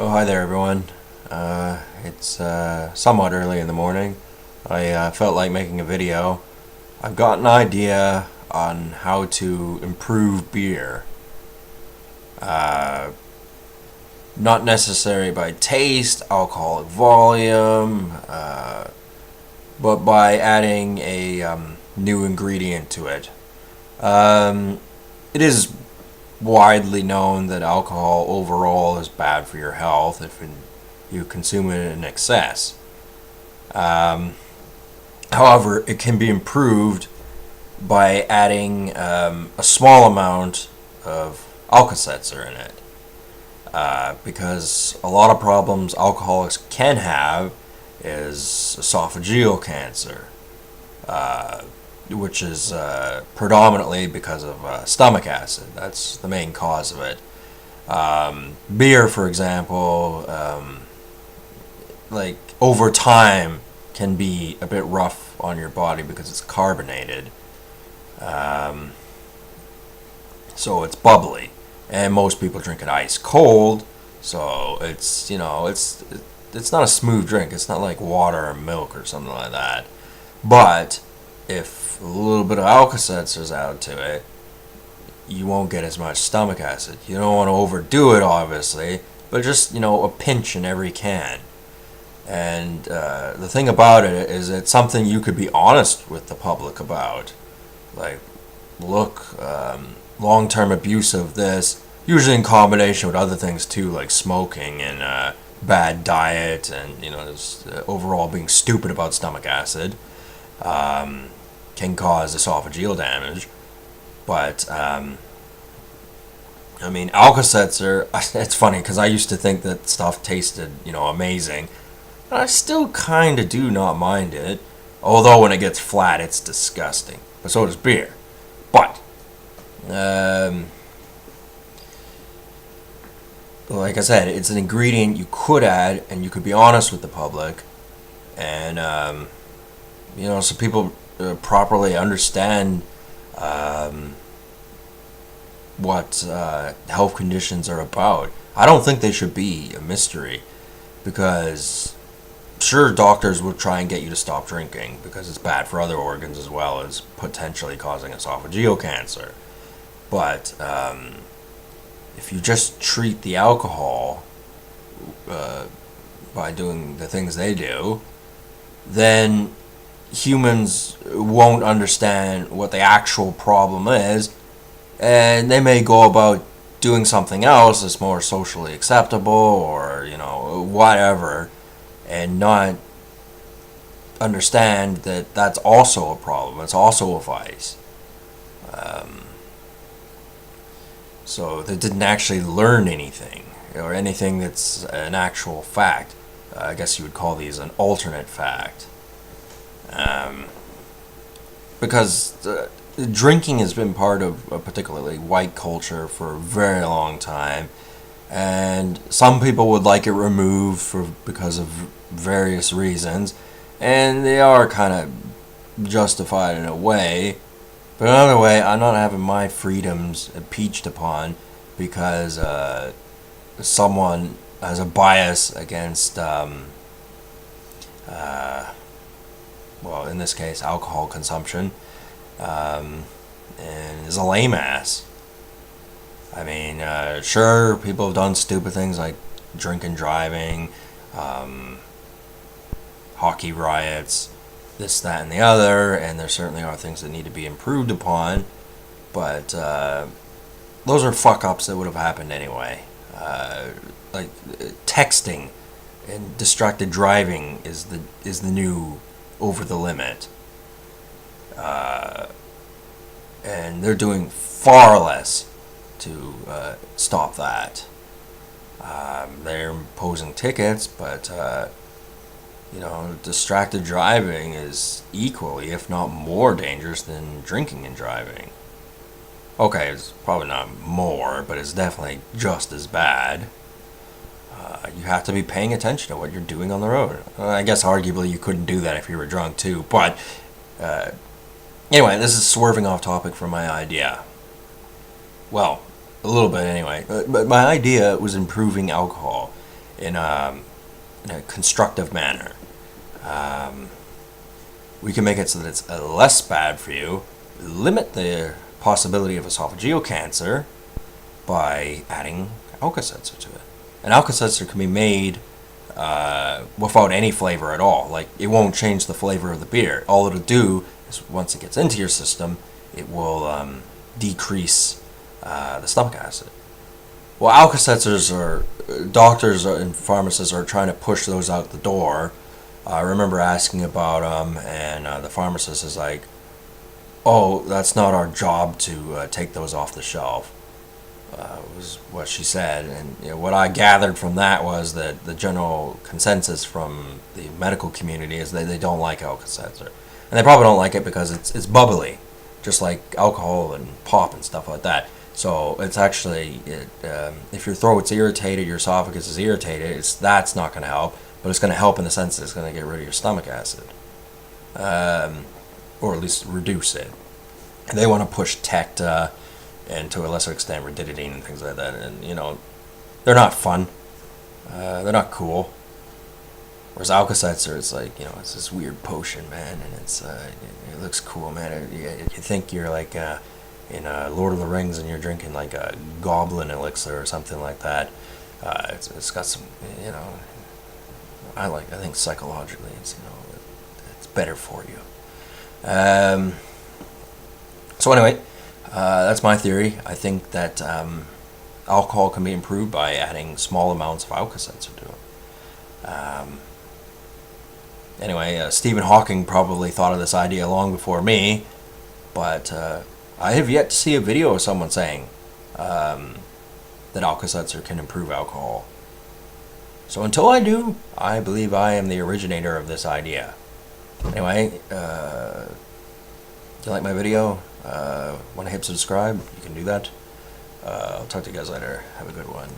Oh, hi there, everyone. It's somewhat early in the morning. I felt like making a video. I've got an idea on how to improve beer. Uh, Not necessary by taste, alcoholic volume, but by adding a new ingredient to it. It is widely known that alcohol overall is bad for your health if you consume it in excess. Um, However, it can be improved by adding a small amount of Alka Seltzer in it. Because a lot of problems alcoholics can have is esophageal cancer, uh, which is predominantly because of stomach acid. That's the main cause of it. Beer, for example, like over time, can be a bit rough on your body because it's carbonated. Um, so it's bubbly, and most people drink it ice cold. So it's not a smooth drink. It's not like water or milk or something like that. But if a little bit of Alka-Seltzer's added to it, you won't get as much stomach acid. You don't want to overdo it, obviously, but just a pinch in every can. And the thing about it is, it's something you could be honest with the public about. Like, look, long-term abuse of this, usually in combination with other things too, like smoking and bad diet, and just overall being stupid about stomach acid, can cause esophageal damage. But Alka-Seltzer, it's funny because I used to think that stuff tasted, amazing. And I still kind of do not mind it. Although when it gets flat, it's disgusting. But so does beer. But, like I said, it's an ingredient you could add, and you could be honest with the public. And, so people properly understand what health conditions are about. I don't think they should be a mystery, because sure, doctors will try and get you to stop drinking because it's bad for other organs as well as potentially causing esophageal cancer. But if you just treat the alcohol by doing the things they do, then humans won't understand what the actual problem is, and they may go about doing something else that's more socially acceptable or whatever, and not understand that that's also a problem. It's also a vice. So they didn't actually learn anything, or anything that's an actual fact. I guess you would call these an alternate fact. Because drinking has been part of a particularly white culture for a very long time, and some people would like it removed because of various reasons, and they are kind of justified in a way. But another way, I'm not having my freedoms impeached upon because someone has a bias against, in this case, alcohol consumption, and is a lame ass. I mean, sure, people have done stupid things like drink and driving, hockey riots, this, that, and the other, and there certainly are things that need to be improved upon, but those are fuck-ups that would have happened anyway. Like texting and distracted driving is the new over the limit, and they're doing far less to stop that. They're imposing tickets, but distracted driving is equally, if not more, dangerous than drinking and driving. Okay, it's probably not more, but it's definitely just as bad. You have to be paying attention to what you're doing on the road. I guess arguably you couldn't do that if you were drunk too, but anyway, this is swerving off topic from my idea. Well, a little bit anyway. But my idea was improving alcohol. in a constructive manner. We can make it so that it's less bad for you, limit the possibility of esophageal cancer by adding Alka Seltzer to it. And Alka Seltzer can be made without any flavor at all. Like, it won't change the flavor of the beer. All it'll do is, once it gets into your system, it will decrease the stomach acid. Well, Alka Seltzers are, doctors and pharmacists are trying to push those out the door. I remember asking about them, and the pharmacist is like, "Oh, that's not our job to take those off the shelf." Was what she said, and what I gathered from that was that the general consensus from the medical community is that they don't like Alka Seltzer, and they probably don't like it because it's bubbly, just like alcohol and pop and stuff like that. So it's actually, if your throat's irritated, your esophagus is irritated, that's not going to help, but it's going to help in the sense that it's going to get rid of your stomach acid, or at least reduce it. And they want to push Tecta, and to a lesser extent Rididine and things like that, and they're not fun, they're not cool. Whereas Alka Seltzer is like, it's this weird potion, man, and it looks cool, man. You think you're like in Lord of the Rings and you're drinking like a goblin elixir or something like that. It's got some, I think psychologically it's better for you. So anyway, that's my theory. I think that alcohol can be improved by adding small amounts of Alka Seltzer to it. Anyway, Stephen Hawking probably thought of this idea long before me, but I have yet to see a video of someone saying that Alka Seltzer can improve alcohol. So until I do, I believe I am the originator of this idea. Anyway, do you like my video? Want to hit subscribe? You can do that. I'll talk to you guys later. Have a good one.